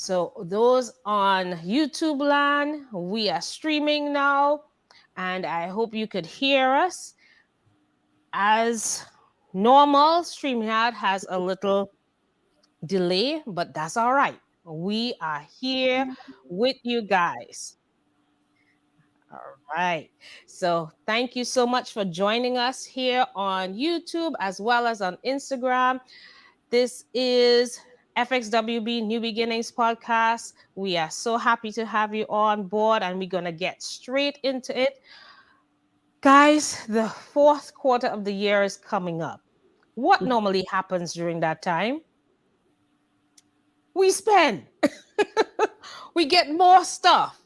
So those on YouTube land, we are streaming now, and I hope you could hear us. As normal, StreamYard has a little delay, but that's all right. We are here with you guys. All right. So thank you so much for joining us here on YouTube as well as on Instagram. This is FxWB New Beginnings Podcast. We are so happy to have you on board, and we're going to get straight into it. Guys, the fourth quarter of the year is coming up. What normally happens during that time? We spend. We get more stuff.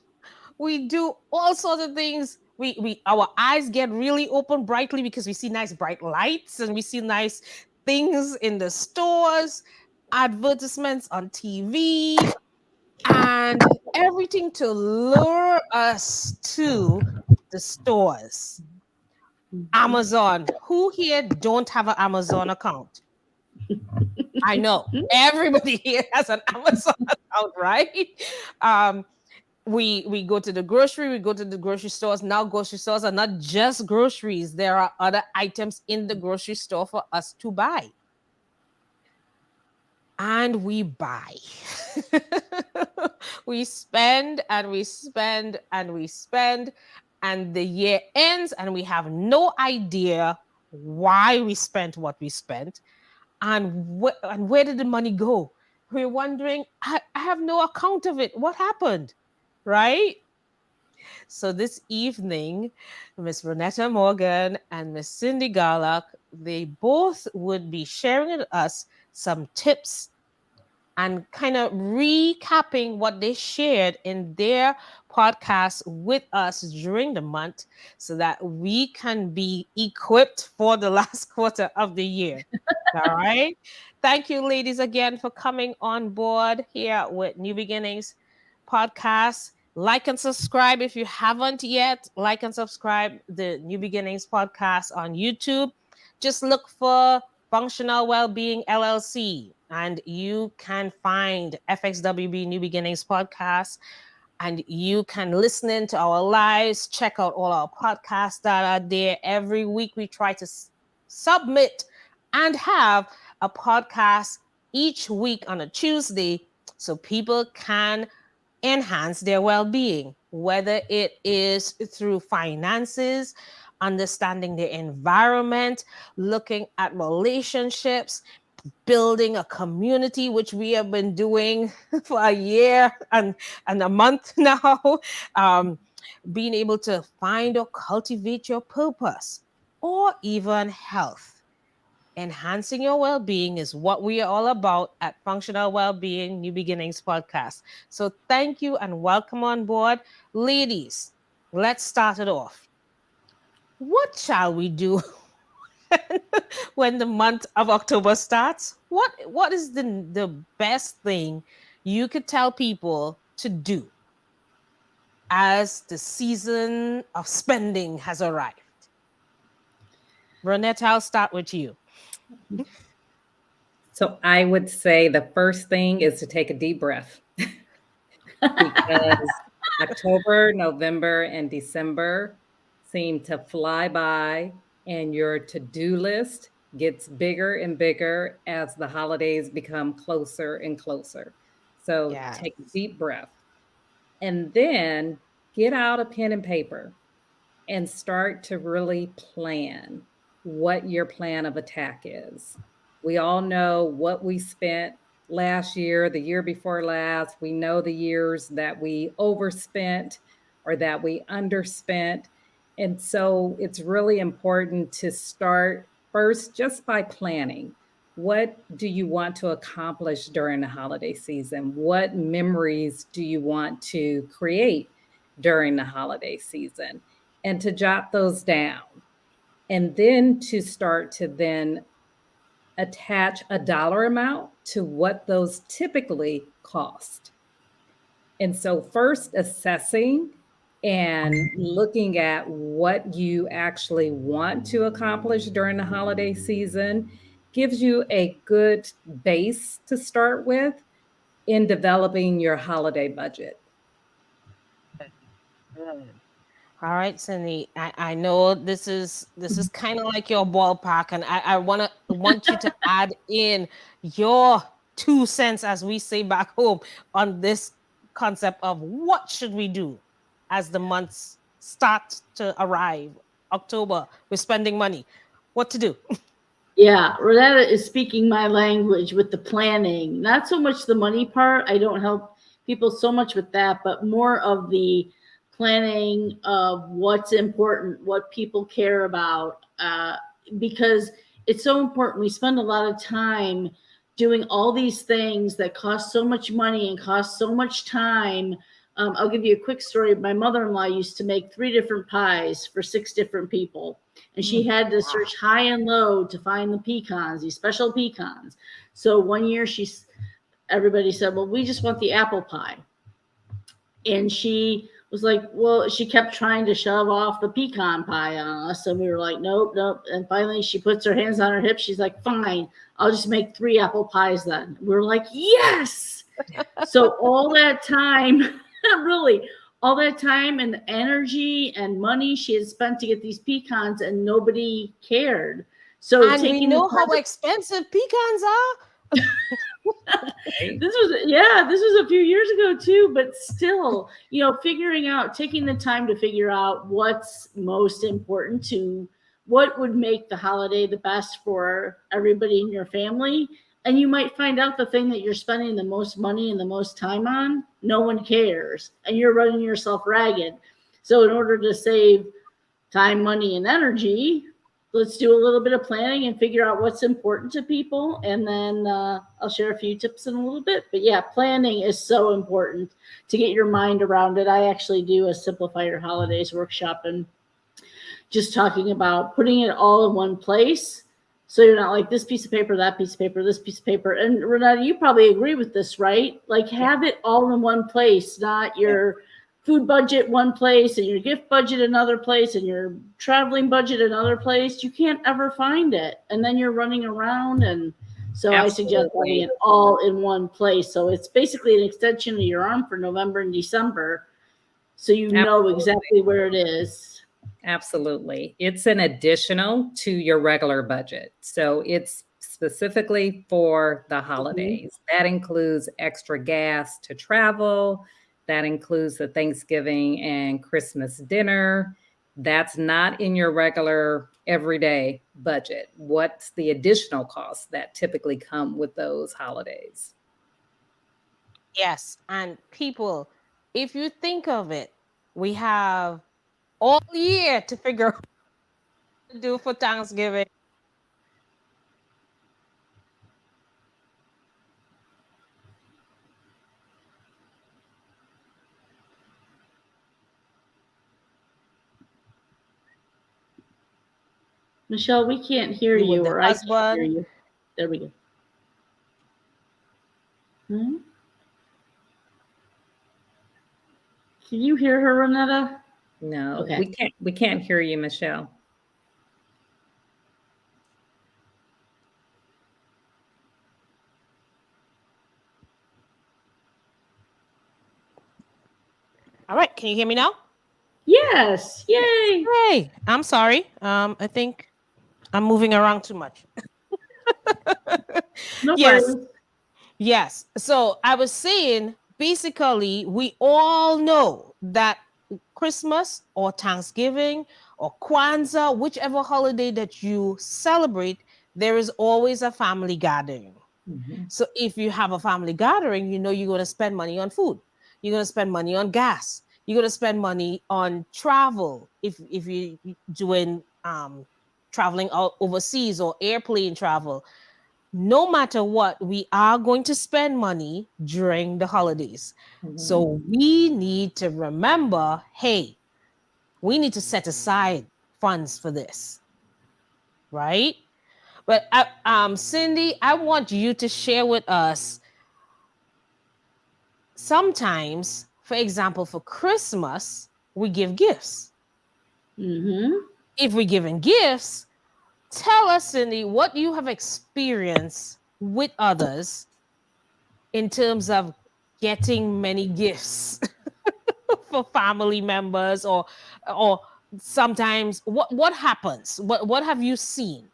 We do all sorts of things. We our eyes get really open brightly because we see nice bright lights and we see nice things in the stores, advertisements on TV, and everything to lure us to the stores. Amazon. Who here don't have an Amazon account? I know everybody here has an Amazon account, right? Um, we go to the grocery, we go to the grocery stores. Now grocery stores are not just groceries. There are other items in the grocery store for us to buy. And we buy. We spend and we spend and we spend, and the year ends and we have no idea why we spent what we spent and where did the money go. We're wondering, I have no account of it. What happened? Right? So this evening, Miss Ronetta Morgan and Miss Cindy Garloch, they both would be sharing with us some tips and kind of recapping what they shared in their podcast with us during the month so that we can be equipped for the last quarter of the year. All right. Thank you, ladies, again for coming on board here with New Beginnings Podcast. Like and subscribe if you haven't yet. Like and subscribe the New Beginnings Podcast on YouTube. Just look for Functional Wellbeing LLC, and you can find FxWB New Beginnings Podcast, and you can listen in to our lives, check out all our podcasts that are there. Every week we try to submit and have a podcast each week on a Tuesday so people can enhance their well-being, whether it is through finances, understanding the environment, looking at relationships, building a community, which we have been doing for a year and a month now. Being able to find or cultivate your purpose, or even health. Enhancing your well-being is what we are all about at Functional Wellbeing New Beginnings Podcast. So thank you and welcome on board. Ladies, let's start it off. What shall we do when the month of October starts? What is the best thing you could tell people to do as the season of spending has arrived? Ronetta, I'll start with you. So I would say the first thing is to take a deep breath because October, November, and December seem to fly by, and your to-do list gets bigger and bigger as the holidays become closer and closer. So take a deep breath and then get out a pen and paper and start to really plan what your plan of attack is. We all know what we spent last year, the year before last. We know the years that we overspent or that we underspent. And so it's really important to start first just by planning. What do you want to accomplish during the holiday season? What memories do you want to create during the holiday season? And to jot those down. And then to start to then attach a dollar amount to what those typically cost. And so first assessing and looking at what you actually want to accomplish during the holiday season gives you a good base to start with. in developing your holiday budget. Good. All right, Cindy. I know this is kind of like your ballpark, and I want you to add in your 2 cents, as we say back home, on this concept of what should we do as the months start to arrive. October, we're spending money. What to do? Yeah, Ronetta is speaking my language with the planning. Not so much the money part. I don't help people so much with that, but more of the planning of what's important, what people care about, because it's so important. We spend a lot of time doing all these things that cost so much money and cost so much time. I'll give you a quick story. My mother-in-law used to make 3 different pies for 6 different people, and she had to search high and low to find the pecans, these special pecans. So one year everybody said, well, we just want the apple pie. And she was like, well, she kept trying to shove off the pecan pie on us. And we were like, nope, nope. And finally she puts her hands on her hips. She's like, fine, I'll just make 3 apple pies then. We were like, yes. So all that time, really, all that time and energy and money she had spent to get these pecans, and nobody cared. So And we know how expensive pecans are. This was a few years ago too, but still, taking the time to figure out what's most important to what would make the holiday the best for everybody in your family. And you might find out the thing that you're spending the most money and the most time on, no one cares, and you're running yourself ragged. So in order to save time, money, and energy, let's do a little bit of planning and figure out what's important to people. And then I'll share a few tips in a little bit. But yeah, planning is so important to get your mind around it. I actually do a Simplify Your Holidays workshop, and just talking about putting it all in one place. So you're not like this piece of paper, that piece of paper, this piece of paper. And Ronetta, you probably agree with this, right? Like have it all in one place, not your food budget one place and your gift budget another place and your traveling budget another place. You can't ever find it. And then you're running around. And so Absolutely. I suggest having it all in one place. So it's basically an extension of your arm for November and December. So you know exactly where it is. Absolutely. It's an additional to your regular budget. So it's specifically for the holidays. Mm-hmm. That includes extra gas to travel. That includes the Thanksgiving and Christmas dinner. That's not in your regular everyday budget. What's the additional costs that typically come with those holidays? Yes. And people, if you think of it, we have all year to figure out what to do for Thanksgiving. Michelle, we can't hear you, or I can't hear you. There we go. Can you hear her, Ronetta? No, okay. We can't hear you, Michelle. All right, can you hear me now? Yes. Yay. Hey, I'm sorry. I think I'm moving around too much. No yes. worries. Yes. So I was saying, basically, we all know that Christmas or Thanksgiving or Kwanzaa, whichever holiday that you celebrate, there is always a family gathering. Mm-hmm. So if you have a family gathering, you know you're going to spend money on food. You're going to spend money on gas. You're going to spend money on travel if you're doing traveling out overseas or airplane travel. No matter what, we are going to spend money during the holidays. Mm-hmm. So we need to remember, hey, we need to set aside funds for this, right? But Cindy, I want you to share with us. Sometimes, for example, for Christmas, we give gifts. Mm-hmm. If we're giving gifts, tell us, Cindy, what you have experienced with others in terms of getting many gifts for family members, or sometimes what happens? What have you seen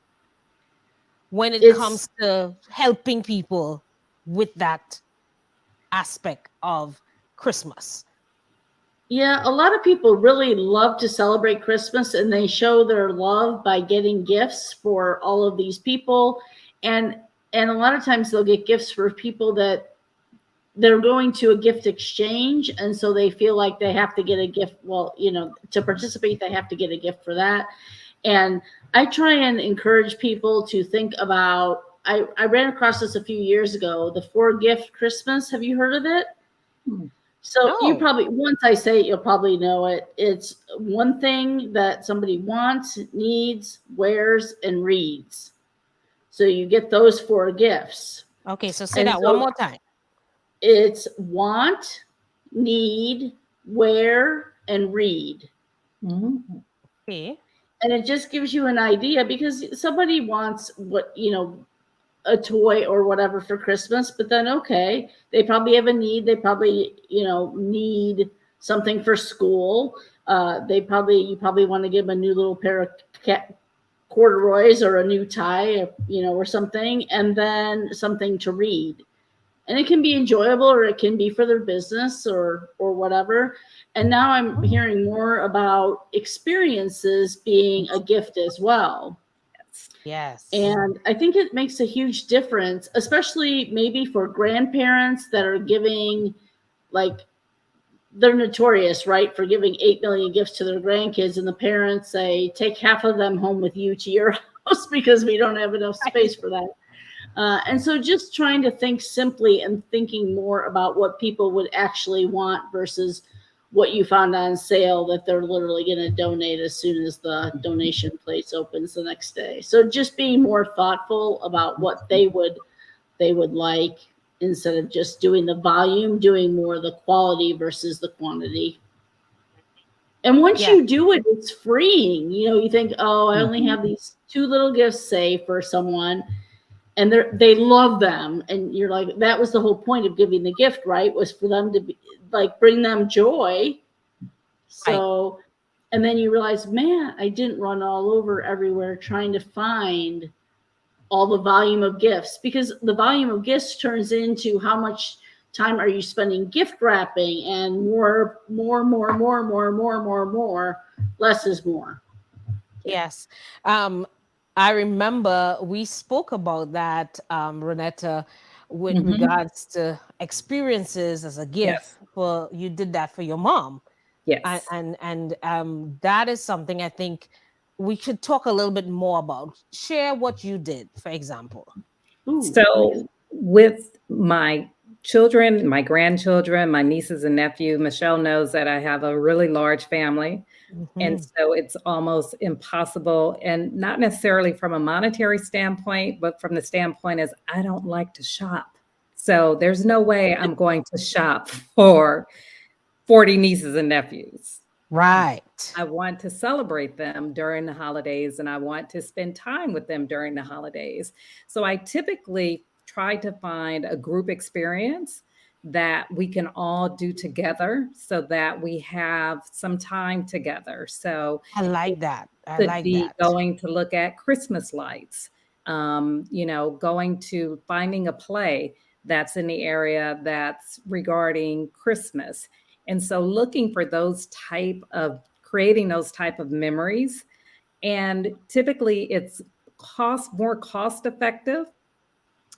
when it It's comes to helping people with that aspect of Christmas? Yeah, a lot of people really love to celebrate Christmas and they show their love by getting gifts for all of these people, and and a lot of times they'll get gifts for people that they're going to a gift exchange, and so they feel like they have to get a gift. Well, to participate they have to get a gift for that. And I try and encourage people to think about, I ran across this a few years ago, the 4 gift Christmas. Have you heard of it? Hmm. So you No. probably, once I say it, you'll probably know it. It's one thing that somebody wants, needs, wears, and reads. So you get those 4 gifts. Okay, so say And that one so more time. it's want, need, wear, and read. Mhm. Okay. And it just gives you an idea, because somebody wants a toy or whatever for Christmas, but then okay, they probably have a need. They probably, need something for school. You probably want to give them a new little pair of corduroys or a new tie, or something, and then something to read. And it can be enjoyable or it can be for their business or whatever. And now I'm hearing more about experiences being a gift as well. Yes. And I think it makes a huge difference, especially maybe for grandparents that are giving, like, they're notorious, right, for giving 8 million gifts to their grandkids. And the parents say, take half of them home with you to your house because we don't have enough space for that. And so just trying to think simply and thinking more about what people would actually want versus what you found on sale that they're literally going to donate as soon as the donation place opens the next day. So just being more thoughtful about what they would like, instead of just doing the volume, doing more the quality versus the quantity. And once Yeah. you do it, it's freeing. You think, oh, I only Mhm. have these 2 little gifts, say, for someone, and they love them, and you're like, that was the whole point of giving the gift, right, was for them to be like, bring them joy. Right. So, and then you realize, man, I didn't run all over everywhere trying to find all the volume of gifts, because the volume of gifts turns into how much time are you spending gift wrapping, and more, less is more. Yes. Um, I remember we spoke about that, Ronetta, with Mhm. regards to experiences as a gift. Yes. For you did that for your mom, and Yes. that is something I think we should talk a little bit more about. Share what you did, for example. Ooh, So with my children, my grandchildren, my nieces and nephew, Michelle knows that I have a really large family. And Mhm. so it's almost impossible, and not necessarily from a monetary standpoint, but from the standpoint is I don't like to shop. So there's no way I'm going to shop for 40 nieces and nephews. Right. I want to celebrate them during the holidays and I want to spend time with them during the holidays. So I typically try to find a group experience that we can all do together so that we have some time together. So I it like that. I could like be that. going to look at Christmas lights, going to finding a play that's in the area that's regarding Christmas. And so looking for those type of creating those type of memories. And typically it's more cost effective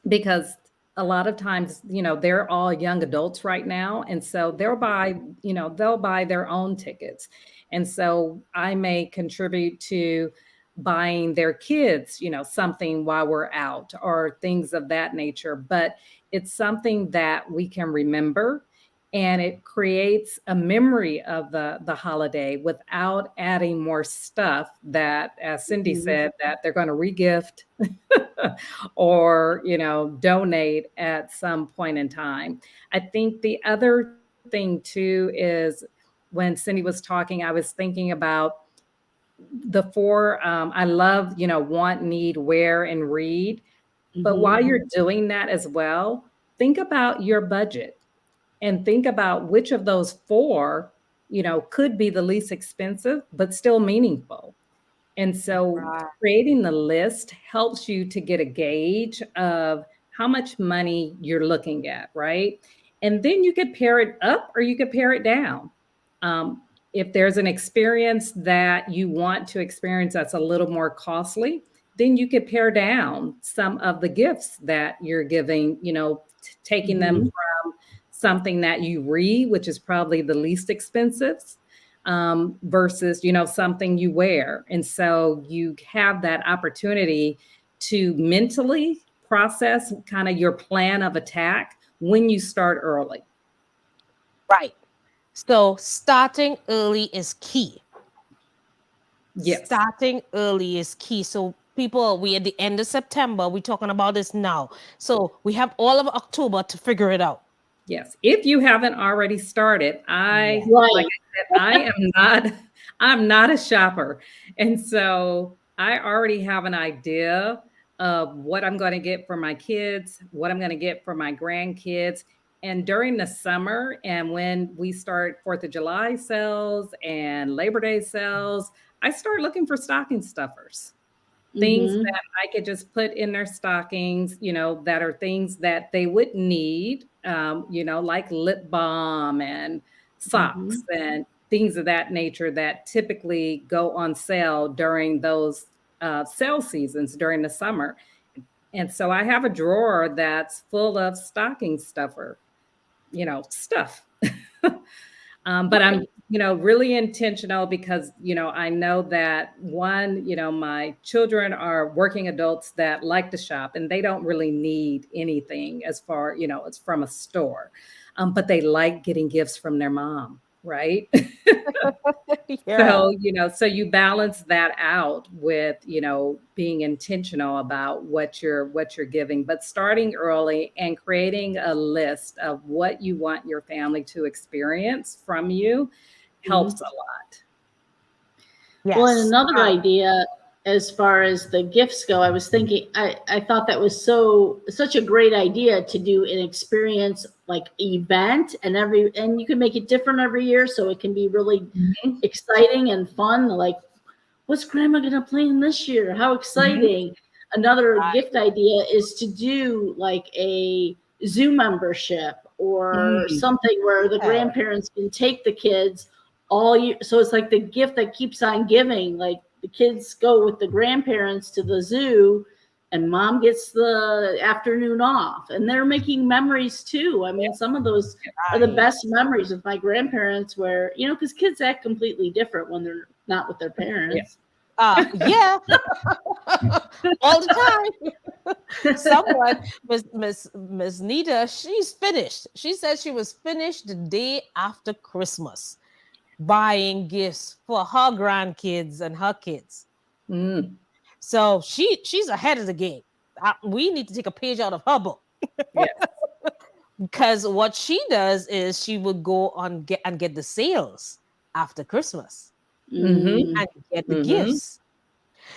because a lot of times, they're all young adults right now. And so they'll buy their own tickets. And so I may contribute to buying their kids, something while we're out or things of that nature. But it's something that we can remember and it creates a memory of the holiday without adding more stuff that, as Cindy mhm. said, that they're going to regift or donate at some point in time. I think the other thing too is when Cindy was talking, I was thinking about the 4. I love want, need, wear, and read. But Mhm. while you're doing that as well, think about your budget and think about which of those four, could be the least expensive, but still meaningful. And so Right. creating the list helps you to get a gauge of how much money you're looking at, right? And then you could pair it up or you could pair it down. Um, if there's an experience that you want to experience that's a little more costly, then you could pare down some of the gifts that you're giving, taking them Mhm. from something that you read, which is probably the least expensive, versus, something you wear. And so you have that opportunity to mentally process kind of your plan of attack when you start early. Right. So starting early is key. Yes. Starting early is key. So people, we at the end of September, we're talking about this now. So we have all of October to figure it out. Yes. If you haven't already started, Yeah. like Right. I said, I'm not a shopper. And so I already have an idea of what I'm going to get for my kids, what I'm going to get for my grandkids. And during the summer and when we start 4th of July sales and Labor Day sales, I start looking for stocking stuffers, things Mhm. that I could just put in their stockings, that are things that they would need, like lip balm and socks Mhm. and things of that nature that typically go on sale during those sale seasons during the summer. And so I have a drawer that's full of stocking stuffer, stuff. But I'm, really intentional because, I know that one, my children are working adults that like to shop and they don't really need anything as far, it's from a store. But they like getting gifts from their mom, right? Yeah. So you balance that out with, being intentional about what you're giving, but starting early and creating a list of what you want your family to experience from you helps Mhm. a lot. Well, and Yes. another idea as far as the gifts go, I was thinking I thought that was such a great idea to do an experience like event and you can make it different every year so it can be really Mhm, exciting and fun. Like, what's grandma gonna plan this year? How mhm. exciting. Another Right. gift idea is to do like a zoo membership or Mm, something where the Yeah. grandparents can take the kids all year. So it's like the gift that keeps on giving. Like the kids go with the grandparents to the zoo and mom gets the afternoon off. And they're making memories too. I mean, some of those are the Right. best memories with my grandparents where, because kids act completely different when they're not with their yeah. parents. Yeah. All the time. Someone, Miss Nita, she's finished. She said she was finished the day after Christmas buying gifts for her grandkids and her kids. Mm, So she's ahead of the game. We need to take a page out of her book yes. because what she does is she would go on get the sales after Christmas Mhm, Mm, and get the mhm. gifts.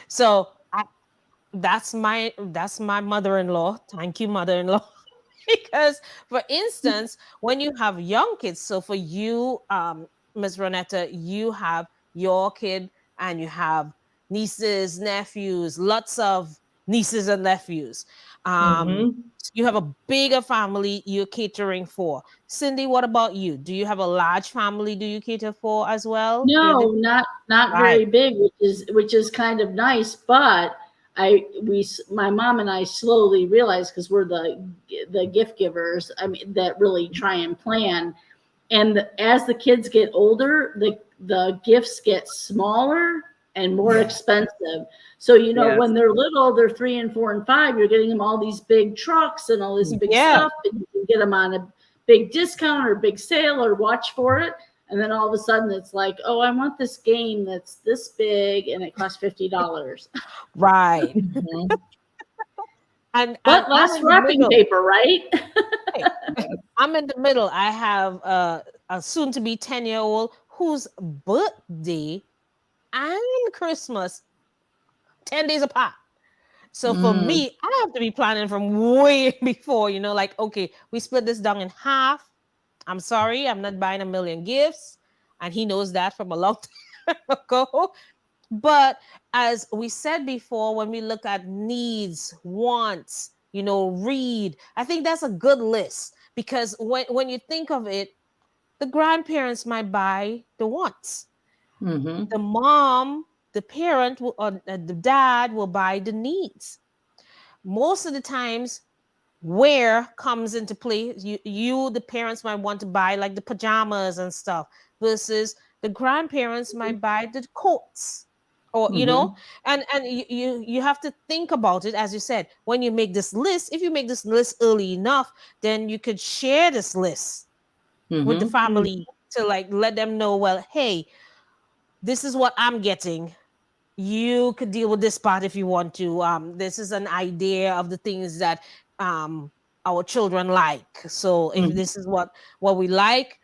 So that's my mother-in-law. Thank you, mother-in-law. Because, for instance, when you have young kids, so for you, Miss Ronetta, you have your kid and you have nieces, nephews, lots of nieces and nephews. Um, Mhm. you have a bigger family you're catering for. Cindy, what about you? Do you have a large family? Do you cater for as well during the no, not right? very big, which is kind of nice. But my mom and I slowly realized because we're the gift givers. I mean, that really try and plan. And as the kids get older, the gifts get smaller and more Yeah. expensive. So Yes. when they're little, they're 3 and 4 and 5. You're getting them all these big trucks and all this big Yeah. stuff, and you can get them on a big discount or big sale or watch for it. And then all of a sudden, it's like, oh, I want this game that's this big and it costs $50. Right. Mhm. And But I'm less in the wrapping middle. paper, right? Right. Yes. I'm in the middle. I have a soon to be 10-year-old whose birthday and Christmas 10 days apart. So for Mm, me, I have to be planning from way before, like, okay, we split this down in half. I'm sorry, I'm not buying a million gifts. And he knows that from a long time ago. But as we said before, when we look at needs, wants, read, I think that's a good list because when you think of it, the grandparents might buy the wants. Mm-hmm. The mom, the parent, or the dad will buy the needs. Most of the times, where comes into play, the parents might want to buy like the pajamas and stuff, versus the grandparents might buy the coats, or Mm-hmm. and you have to think about it, as you said, when you make this list. If you make this list early enough, then you could share this list with the Mm-hmm. family to like let them know, well, hey, this is what I'm getting. You could deal with this part if you want to. This is an idea of the things that um our children like. So if Mm-hmm. this is what we like,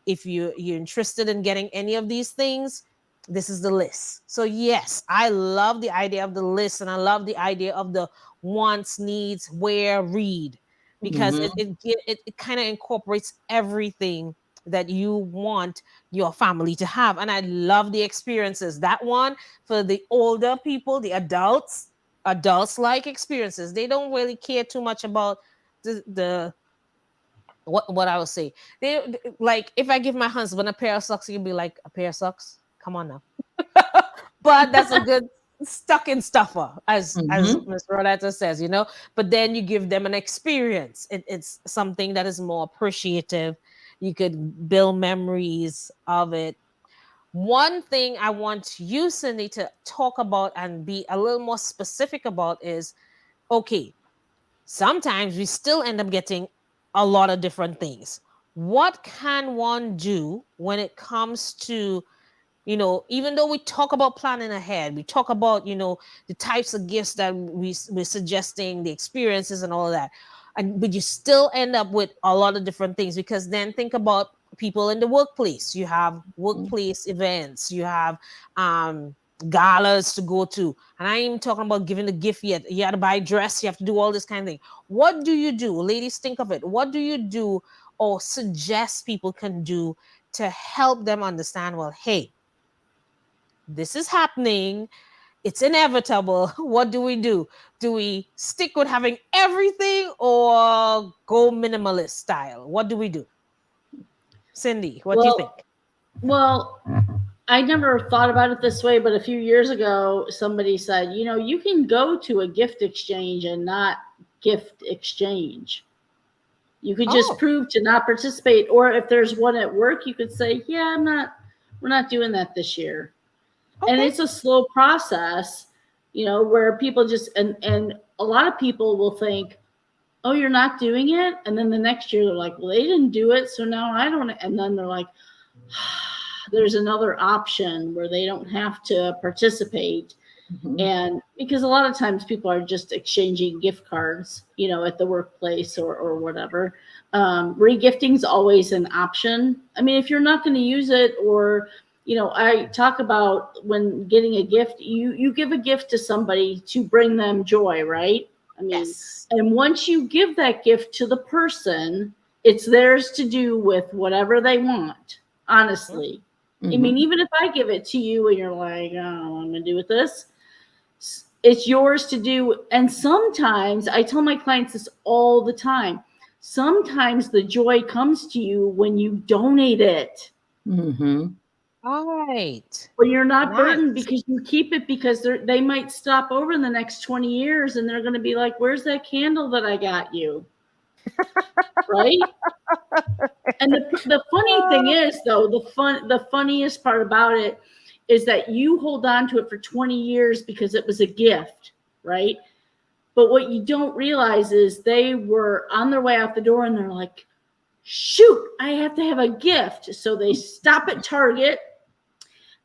if you're interested in getting any of these things, this is the list. So yes, I love the idea of the list, and I love the idea of the wants, needs, where, read, because Mm-hmm. it kind of incorporates everything that you want your family to have. And I love the experiences. That one, for the older people, the adults like experiences. They don't really care too much about the what I would say. They like, if I give my husband a pair of socks, he'll be like, a pair of socks? Come on now. But that's a good stocking stuffer, as Mm-hmm. Miss Ronetta says, But then you give them an experience. It's something that is more appreciative. You could build memories of it. One thing I want you, Cindy, to talk about and be a little more specific about is, okay, sometimes we still end up getting a lot of different things. What can one do when it comes to, even though we talk about planning ahead, we talk about, the types of gifts that we're suggesting, the experiences and all of that. But you still end up with a lot of different things, because then think about people in the workplace. You have workplace events, you have galas to go to. And I ain't even talking about giving a gift yet. You have to buy a dress, you have to do all this kind of thing. What do you do? Ladies, think of it. What do you do or suggest people can do to help them understand, well, hey, this is happening. It's inevitable. What do we do? Do we stick with having everything or go minimalist style? What do we do? Cindy, what do you think? Well, well, I never thought about it this way, but a few years ago, somebody said, you can go to a gift exchange and not gift exchange. You could just Oh, prove to not participate, or if there's one at work, you could say, "Yeah, we're not doing that this year." And okay. it's a slow process, where people just and a lot of people will think, "Oh, you're not doing it," and then the next year they're like, "Well, they didn't do it, so now I don't." And then they're like, "There's another option where they don't have to participate." Mm-hmm. And because a lot of times people are just exchanging gift cards, at the workplace or whatever. Regifting is always an option. I mean, if you're not going to use it, or I talk about when getting a gift, you give a gift to somebody to bring them joy, right? I mean, Yes. and once you give that gift to the person, it's theirs to do with whatever they want, Mhm. honestly. I mean, Mm-hmm. even if I give it to you and you're like, I don't know what I'm going to do with this, it's yours to do. And sometimes I tell my clients this all the time. Sometimes the joy comes to you when you donate it, Mm-hmm. All right. when you're not burdened Nice. because you keep it, because they might stop over in the next 20 years and they're going to be like, where's that candle that I got you? Right. And the funny thing Oh, is, though, the funniest part about it is that you hold on to it for 20 years because it was a gift, right? But what you don't realize is they were on their way out the door and they're like, shoot, I have to have a gift. So they stop at Target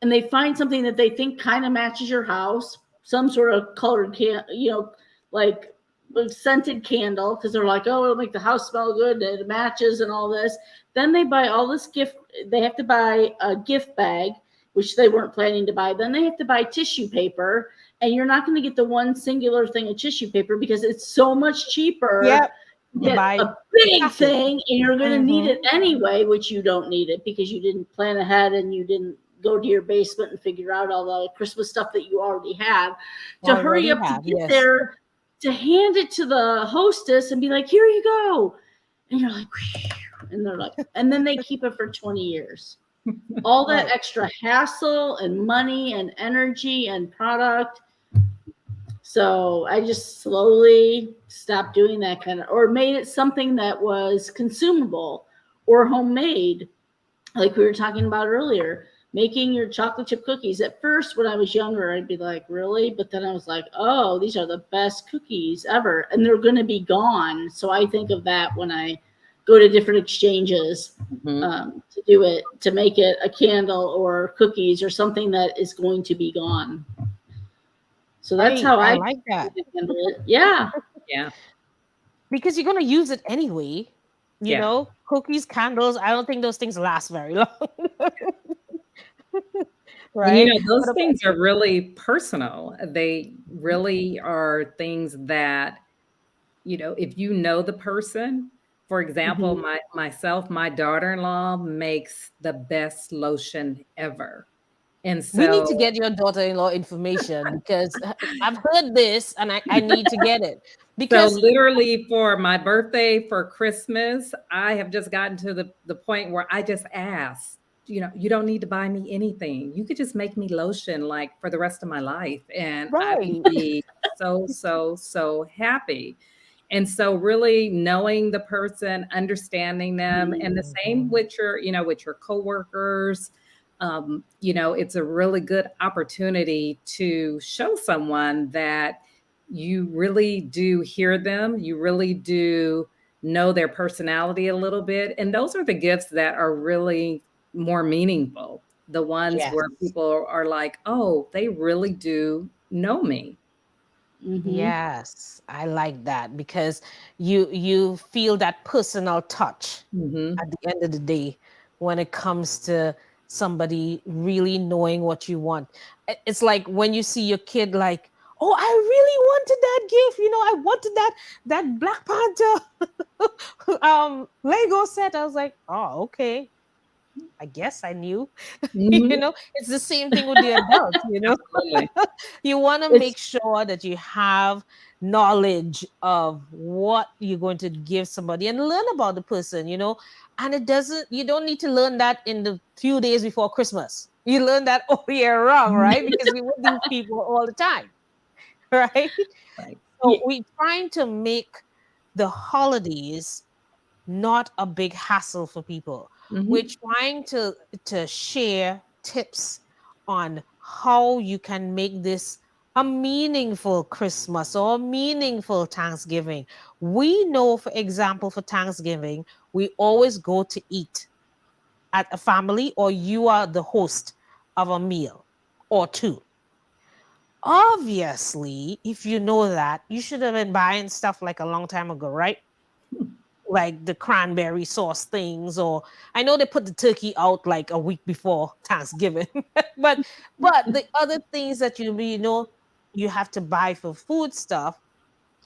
and they find something that they think kind of matches your house, some sort of colored like a scented candle, because they're like, oh, it'll make the house smell good and it matches and all this. Then they buy all this gift. They have to buy a gift bag, which they weren't planning to buy. Then they have to buy tissue paper, and you're not going to get the one singular thing of tissue paper because it's so much cheaper yep. get buy a big package. thing and you're going to need Mhm. it anyway, which you don't need it because you didn't plan ahead and you didn't go to your basement and figure out all the Christmas stuff that you already have. To hurry Already up to have, get yes. there, to hand it to the hostess and be like, here you go. And you're like, and they're like, and then they keep it for 20 years. All that Right. extra hassle and money and energy and product. So I just slowly stopped doing that kind of, or made it something that was consumable or homemade, like we were talking about earlier. Making your chocolate chip cookies. At first, when I was younger, I'd be like, really? But then I was like, oh, these are the best cookies ever. And they're going to be gone. So I think of that when I go to different exchanges to do it, to make it a candle or cookies or something that is going to be gone. So that's Right. how I I like that. handle it. Yeah. Yeah. Because you're gonna use it anyway. Yeah. Cookies, candles. I don't think those things last very long. And Right? those What about things are really personal. They really are things that, if you know the person, for example, Mhm. my daughter-in-law makes the best lotion ever. And we need so to get your daughter-in-law information because I've heard this and I need to get it. So Because literally for my birthday, for Christmas, I have just gotten to the point where I just ask, you don't need to buy me anything. You could just make me lotion like for the rest of my life. And I will right. be so, so, so happy. And so really knowing the person, understanding them, and the same Mhm. with your coworkers. It's a really good opportunity to show someone that you really do hear them. You really do know their personality a little bit. And those are the gifts that are really more meaningful. The ones Yes. where people are like, oh, they really do know me. Mhm. Yes. I like that because you feel that personal touch Hmm. at the end of the day when it comes to somebody really knowing what you want. It's like when you see your kid like, oh, I really wanted that gift. I wanted that Black Panther Lego set. I was like, oh, okay. I guess I knew. Hmm. It's the same thing with the adults. Absolutely. You want to It's make sure that you have knowledge of what you're going to give somebody and learn about the person. And you don't need to learn that in the few days before Christmas. You learn that all year round, right? Because we with these people all the time, right? Right. So yeah. we're trying to make the holidays not a big hassle for people. We're Hmm. trying to share tips on how you can make this a meaningful Christmas or a meaningful Thanksgiving. We know, for example, for Thanksgiving, we always go to eat at a family, or you are the host of a meal or two. Obviously, if you know that, you should have been buying stuff like a long time ago, right? Like the cranberry sauce things, or I know they put the turkey out like a week before Thanksgiving. but the other things that you have to buy for food stuff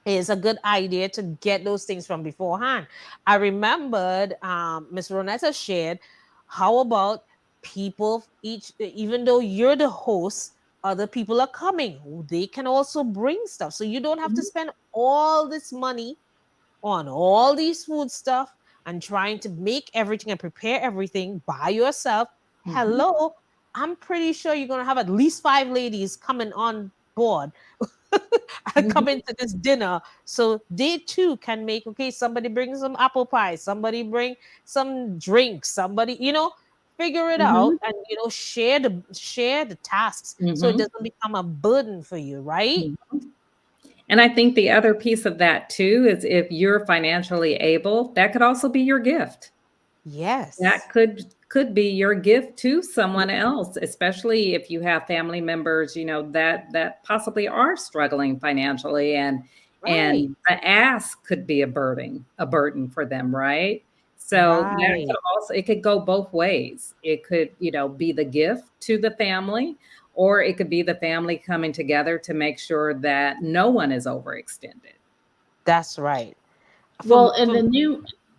is a good idea to get those things from beforehand. I remembered Miss Ronetta shared, how about people each, even though you're the host, other people are coming, they can also bring stuff, so you don't have to spend all this money on all these food stuff and trying to make everything and prepare everything by yourself. Hmm. Hello, I'm pretty sure you're going to have at least 5 ladies coming on board and Hmm. coming to this dinner. So they too can make, okay, somebody bring some apple pie, somebody bring some drinks, somebody, figure it out Mhm. and share the tasks so it Hmm. doesn't become a burden for you, right? And I think the other piece of that too is if you're financially able, that could also be your gift. Yes. That could be your gift to someone else, especially if you have family members, that possibly are struggling financially, Right. and the ask could be a burden for them, right? So that Right. could also it could go both ways. It could, be the gift to the family, or it could be the family coming together to make sure that no one is overextended. That's right. Well, and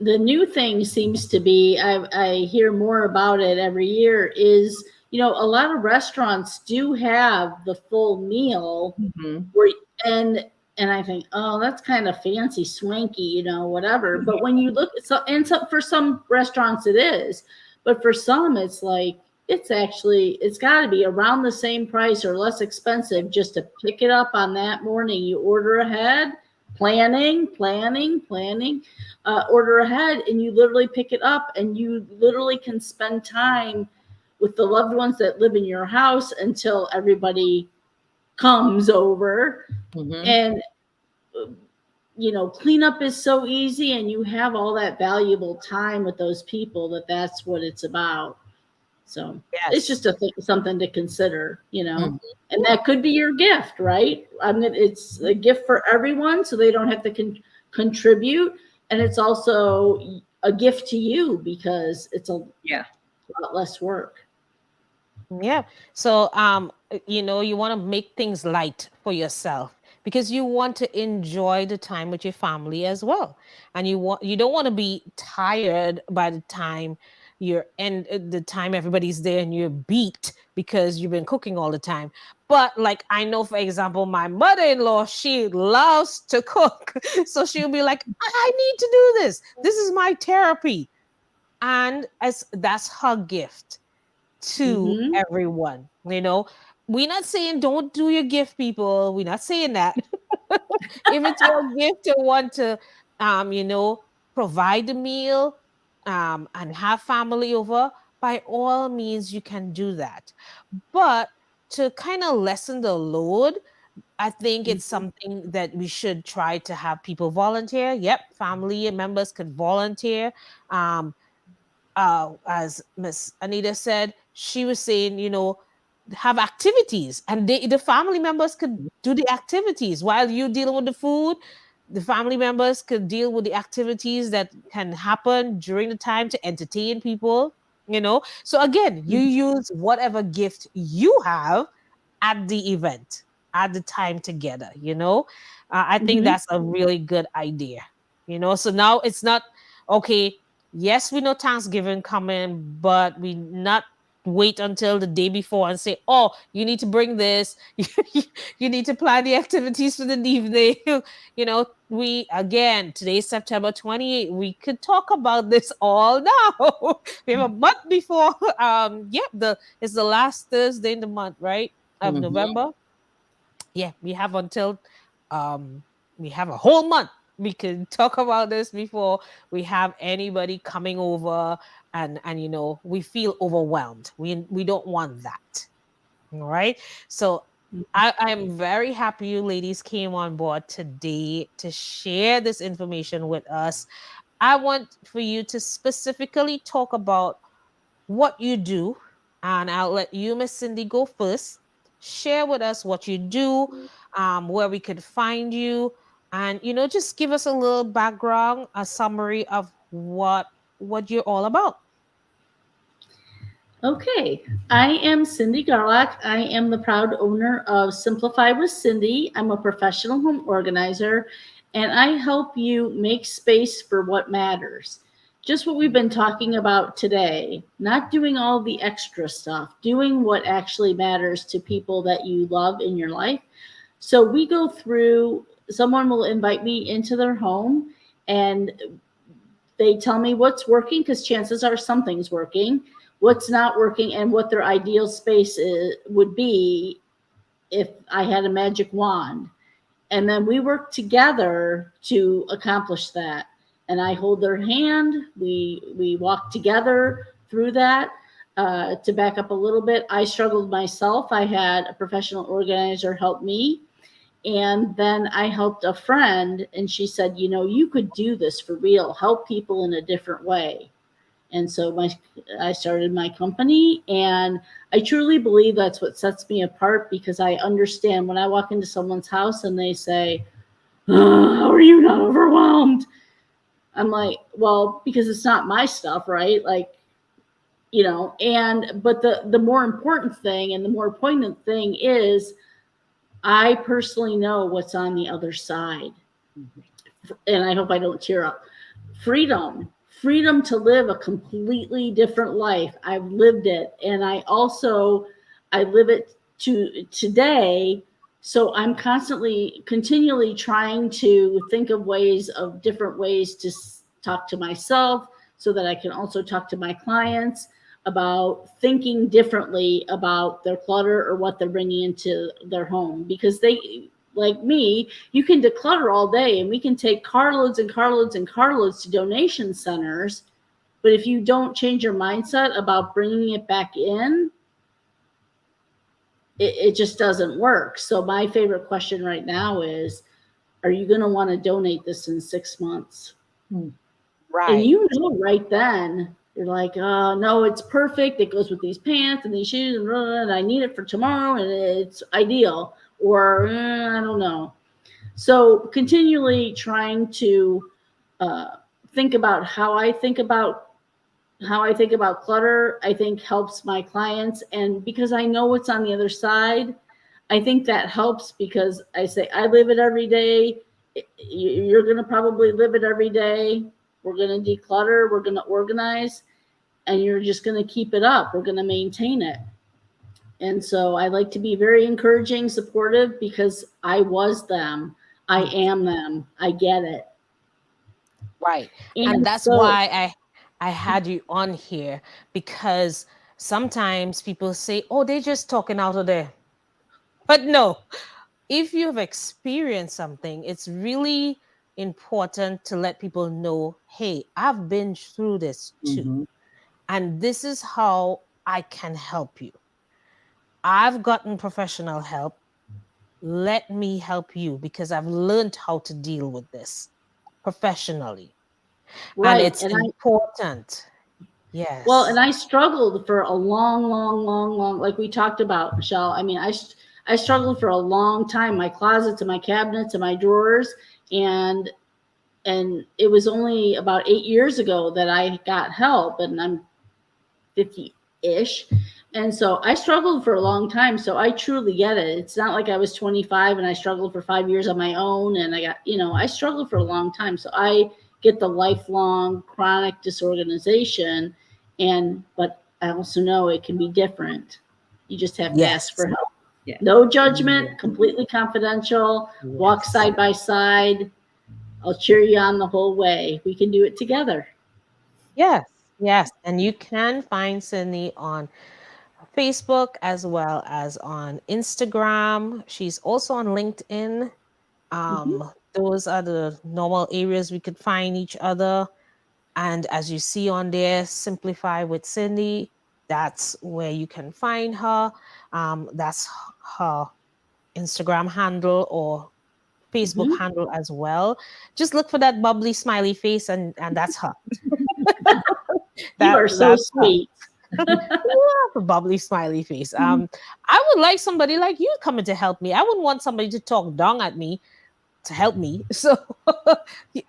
the new thing seems to be, I hear more about it every year, is a lot of restaurants do have the full meal Mhm. where and I think, oh, that's kind of fancy, swanky, whatever. But when you look, for some restaurants it is, but for some it's like it's got to be around the same price or less expensive just to pick it up on that morning. You order ahead, planning, order ahead, and you literally pick it up, and you literally can spend time with the loved ones that live in your house until everybody comes over. Mhm. And cleanup is so easy, and you have all that valuable time with those people, that's what it's about. So it's Yes. just something to consider. Mhm. And that could be your gift, right? It's a gift for everyone, so they don't have to contribute, and it's also a gift to you because it's a Yeah. lot less work. Yeah. So, you want to make things light for yourself because you want to enjoy the time with your family as well. And you don't want to be tired by the time the time everybody's there and you're beat because you've been cooking all the time. But like I know, for example, my mother-in-law, she loves to cook. So she'll be like, I need to do this. This is my therapy. And as that's her gift to Mm-hmm. everyone. We're not saying don't do your gift, people. We're not saying that. If it's your gift to want to, you know, provide the meal, and have family over, by all means, you can do that. But to kind of lessen the load, I think it's something that we should try to have people volunteer. Yep, family members could volunteer. Um, as Miss Anita said, she was saying, have activities, and the family members could do the activities while you dealing with the food. The family members could deal with the activities that can happen during the time to entertain people. So again, you use whatever gift you have at the event, at the time together. I think Mm-hmm. that's a really good idea. So now it's not okay. Yes, we know Thanksgiving coming, but we not wait until the day before and say, "Oh, you need to bring this. You need to plan the activities for the evening." We again today's September 28th. We could talk about this all now. We have a month before. Yep, it's the last Thursday in the month, right? Of Mhm. November. Yeah, we have until um we have a whole month. We can talk about this before we have anybody coming over, and we feel overwhelmed. We don't want that. All right. So I am very happy you ladies came on board today to share this information with us. I want for you to specifically talk about what you do, and I'll let you, Miss Cindy, go first. Share with us what you do, where we could find you, and just give us a little background, a summary of what you're all about. Okay, I am Cindy Garloch. I am the proud owner of Simplify with Cindy. I'm a professional home organizer, and I help you make space for what matters. Just what we've been talking about today, not doing all the extra stuff, doing what actually matters to people that you love in your life. So we go through, someone will invite me into their home, and they tell me what's working, because chances are something's working, what's not working, and what their ideal space would be if I had a magic wand. And then we work together to accomplish that. And I hold their hand. We walk together through that. To back up a little bit, I struggled myself. I had a professional organizer help me, and then I helped a friend, and she said, you could do this for real, help people in a different way. And so I started my company, and I truly believe that's what sets me apart, because I understand when I walk into someone's house and they say, how are you not overwhelmed? I'm like, well, because it's not my stuff, right? Like, but the more important thing and the more poignant thing is, I personally know what's on the other side. and I hope I don't tear up, freedom to live a completely different life. I've lived it, and I live it to today. So I'm continually trying to think of different ways to talk to myself, so that I can also talk to my clients about thinking differently about their clutter or what they're bringing into their home, because they, like me, you can declutter all day and we can take carloads and carloads and carloads to donation centers. But if you don't change your mindset about bringing it back in, it just doesn't work. So my favorite question right now is, are you going to want to donate this in 6 months? And Right. right then, you're like, no, it's perfect. It goes with these pants and these shoes, and I need it for tomorrow, and it's ideal. Or I don't know. So continually trying to think about how I think about clutter, I think helps my clients. And because I know what's on the other side, I think that helps, because I say I live it every day. You're going to probably live it every day. We're going to declutter, we're going to organize, and you're just going to keep it up. We're going to maintain it. And so I like to be very encouraging, supportive, because I was them. I am them. I get it. Right. And And that's so, why I had you on here, because sometimes people say, "Oh, they're just talking out of there." But no, if you've experienced something, it's really important to let people know, "Hey, I've been through this too. Mhm. And this is how I can help you. I've gotten professional help. Let me help you, because I've learned how to deal with this professionally." And right. it's important. And Yes. I struggled for a long, like we talked about, Michelle. I mean, I struggled for a long time, my closets and my cabinets and my drawers. And it was only about 8 years ago that I got help, and I'm 50-ish. And so I struggled for a long time. So I truly get it. It's not like I was 25 and I struggled for 5 years on my own. And I struggled for a long time. So I get the lifelong chronic disorganization. But I also know it can be different. You just have to ask Yes. for help. Yeah. No judgment, completely confidential, walk Yes. side by side. I'll cheer you on the whole way. We can do it together. Yes. Yes. And you can find Sydney on Facebook as well as on Instagram. She's also on LinkedIn. Mhm. Those are the normal areas we could find each other. And as you see on there, Simplify with Cindy, that's where you can find her. That's her Instagram handle or Facebook Mhm. handle as well. Just look for that bubbly smiley face, and that's her. You are so That's her. sweet. A bubbly smiley face. I would like somebody like you coming to help me. I wouldn't want somebody to talk down at me to help me. So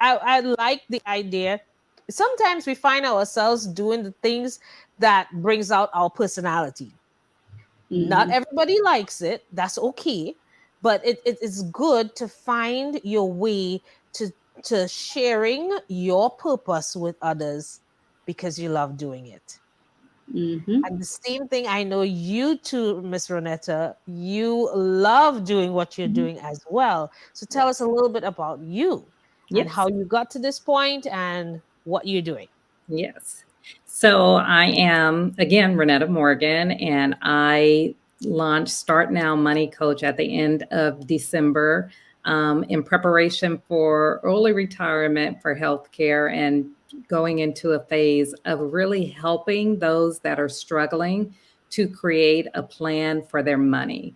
I like the idea. Sometimes we find ourselves doing the things that brings out our personality. Not Mhm. everybody likes it. That's okay. But it is good to find your way to sharing your purpose with others because you love doing it. Mhm. And the same thing, I know you too, Miss Ronetta, you love doing what you're Mhm. doing as well. So tell us a little bit about you and how Yes. you got to this point and what you're doing. Yes. So I am, again, Ronetta Morgan, and I launched Start Now Money Coach at the end of December in preparation for early retirement for healthcare and going into a phase of really helping those that are struggling to create a plan for their money.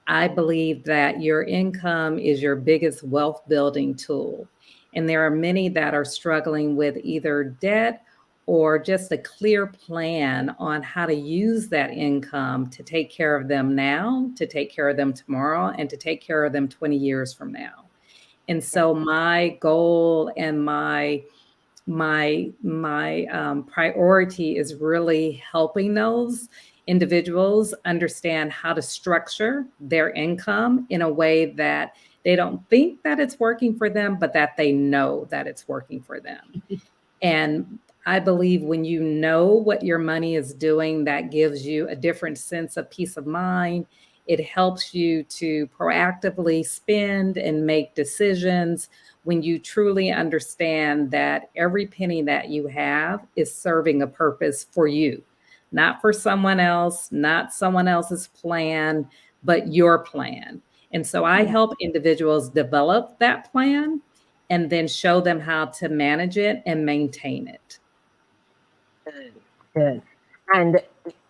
I believe that your income is your biggest wealth building tool. And there are many that are struggling with either debt or just a clear plan on how to use that income to take care of them now, to take care of them tomorrow, and to take care of them 20 years from now. And so my goal and my priority is really helping those individuals understand how to structure their income in a way that They don't think that it's working for them, but that they know that it's working for them. And I believe when you know what your money is doing, that gives you a different sense of peace of mind. It helps you to proactively spend and make decisions when you truly understand that every penny that you have is serving a purpose for you, not for someone else, not someone else's plan, but your plan. And so I help individuals develop that plan and then show them how to manage it and maintain it. Good. And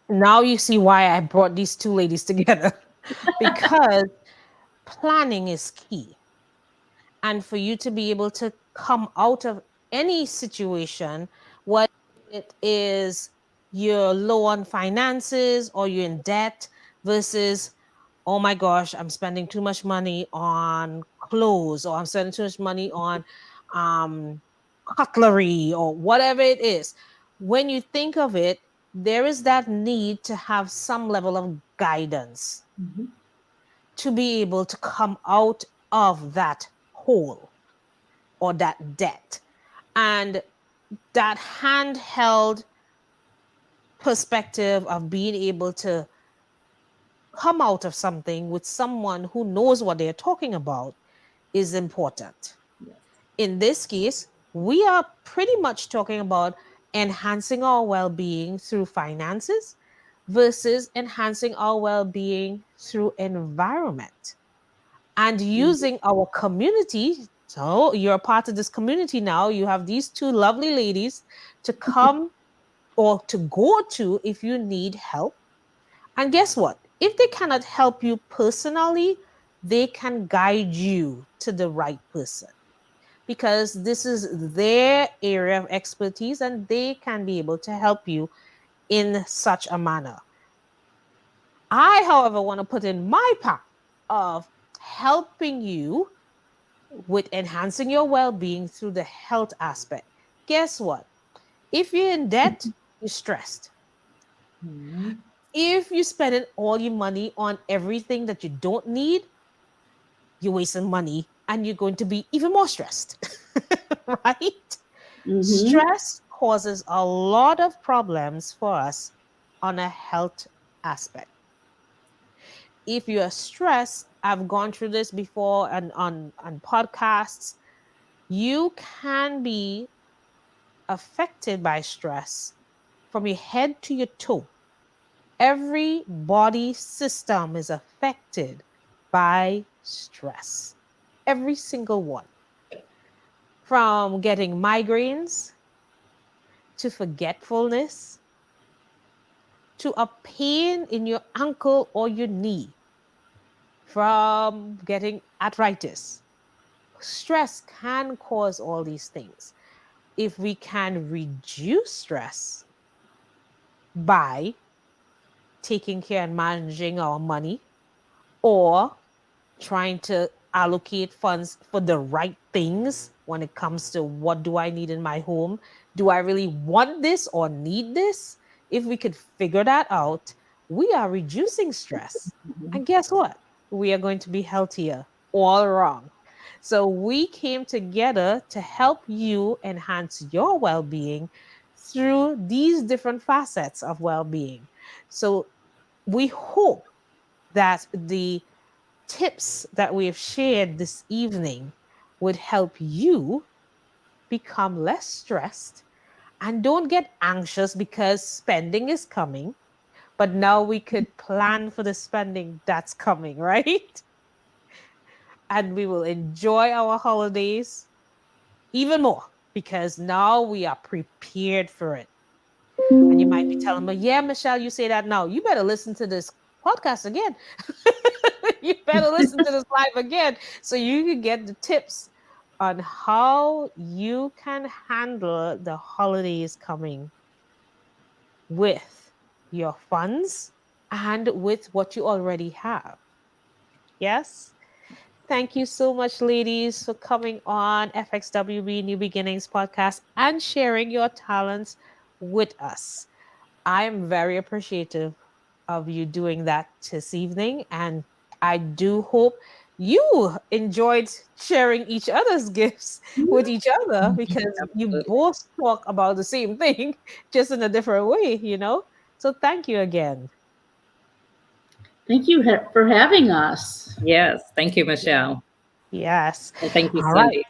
now you see why I brought these two ladies together because planning is key. And for you to be able to come out of any situation, what it is you're low on finances or you're in debt versus, oh my gosh, I'm spending too much money on clothes or I'm spending too much money on um, cutlery or whatever it is. When you think of it, there is that need to have some level of guidance Mhm. to be able to come out of that hole or that debt. And that handheld perspective of being able to come out of something with someone who knows what they're talking about is important. Yes. In this case, we are pretty much talking about enhancing our well being through finances versus enhancing our well being through environment and using our community. So you're a part of this community now. You have these two lovely ladies to come or to go to if you need help. And guess what? If they cannot help you personally, they can guide you to the right person because this is their area of expertise and they can be able to help you in such a manner. I, however, want to put in my part of helping you with enhancing your well being through the health aspect. Guess what? If you're in debt, you're stressed. Mhm. If you're spending all your money on everything that you don't need, you're wasting money and you're going to be even more stressed, right? Mm-hmm. Stress causes a lot of problems for us on a health aspect. If you are stressed, I've gone through this before and on podcasts, you can be affected by stress from your head to your toe. Every body system is affected by stress. Every single one. From getting migraines to forgetfulness to a pain in your ankle or your knee, from getting arthritis. Stress can cause all these things. If we can reduce stress by taking care and managing our money or trying to allocate funds for the right things when it comes to what do I need in my home? Do I really want this or need this? If we could figure that out, we are reducing stress. Mhm. And guess what? We are going to be healthier all around. So we came together to help you enhance your well being through these different facets of well being. So we hope that the tips that we have shared this evening would help you become less stressed and don't get anxious because spending is coming. But now we could plan for the spending that's coming, right? And we will enjoy our holidays even more because now we are prepared for it. And you might be telling me, yeah, Michelle, you say that now. You better listen to this podcast again. You better listen to this live again so you can get the tips on how you can handle the holidays coming with your funds and with what you already have. Yes? Thank you so much, ladies, for coming on FxWB New Beginnings Podcast and sharing your talents with us. I am very appreciative of you doing that this evening. And I do hope you enjoyed sharing each other's gifts with each other because you Absolutely. both talk about the same thing, just in a different way. So thank you again. Thank you for having us. Yes. Thank you, Michelle. Yes. And thank you, All right. Cindy.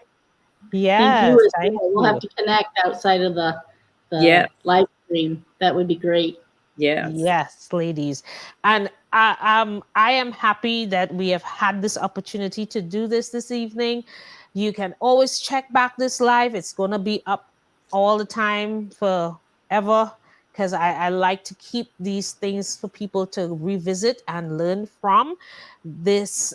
Thank you Yes. as Thank well. We'll have you. to connect outside of the Yes. live stream. That would be great. Yes. Yes, ladies. And I am happy that we have had this opportunity to do this evening. You can always check back this live. It's going to be up all the time forever because I like to keep these things for people to revisit and learn from this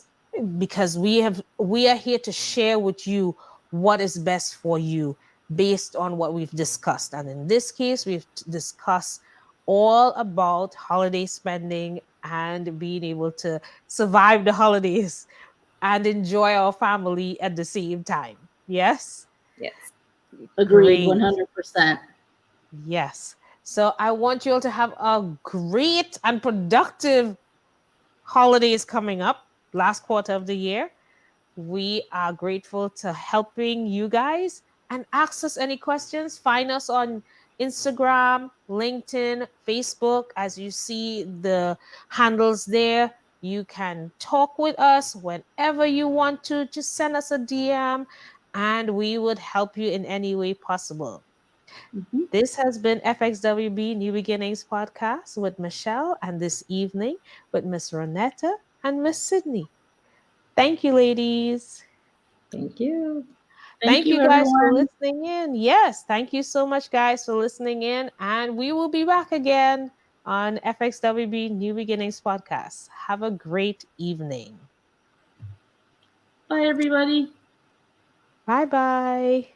because we are here to share with you what is best for you based on what we've discussed. And in this case, we've discussed all about holiday spending and being able to survive the holidays and enjoy our family at the same time. Yes? Yes. Agreed, Great. 100%. Yes. So I want you all to have a great and productive holidays coming up, last quarter of the year. We are grateful to helping you guys and ask us any questions. Find us on Instagram, LinkedIn, Facebook. As you see the handles there, you can talk with us whenever you want to. Just send us a DM and we would help you in any way possible. Mhm. This has been FxWB New Beginnings Podcast with Michelle, and this evening with Miss Ronetta and Miss Sydney. Thank you, ladies. Thank you. Thank Thank you, you guys for everyone. listening in. Yes, thank you so much, guys, for listening in. And we will be back again on FxWB New Beginnings Podcast. Have a great evening. Bye, everybody. Bye bye.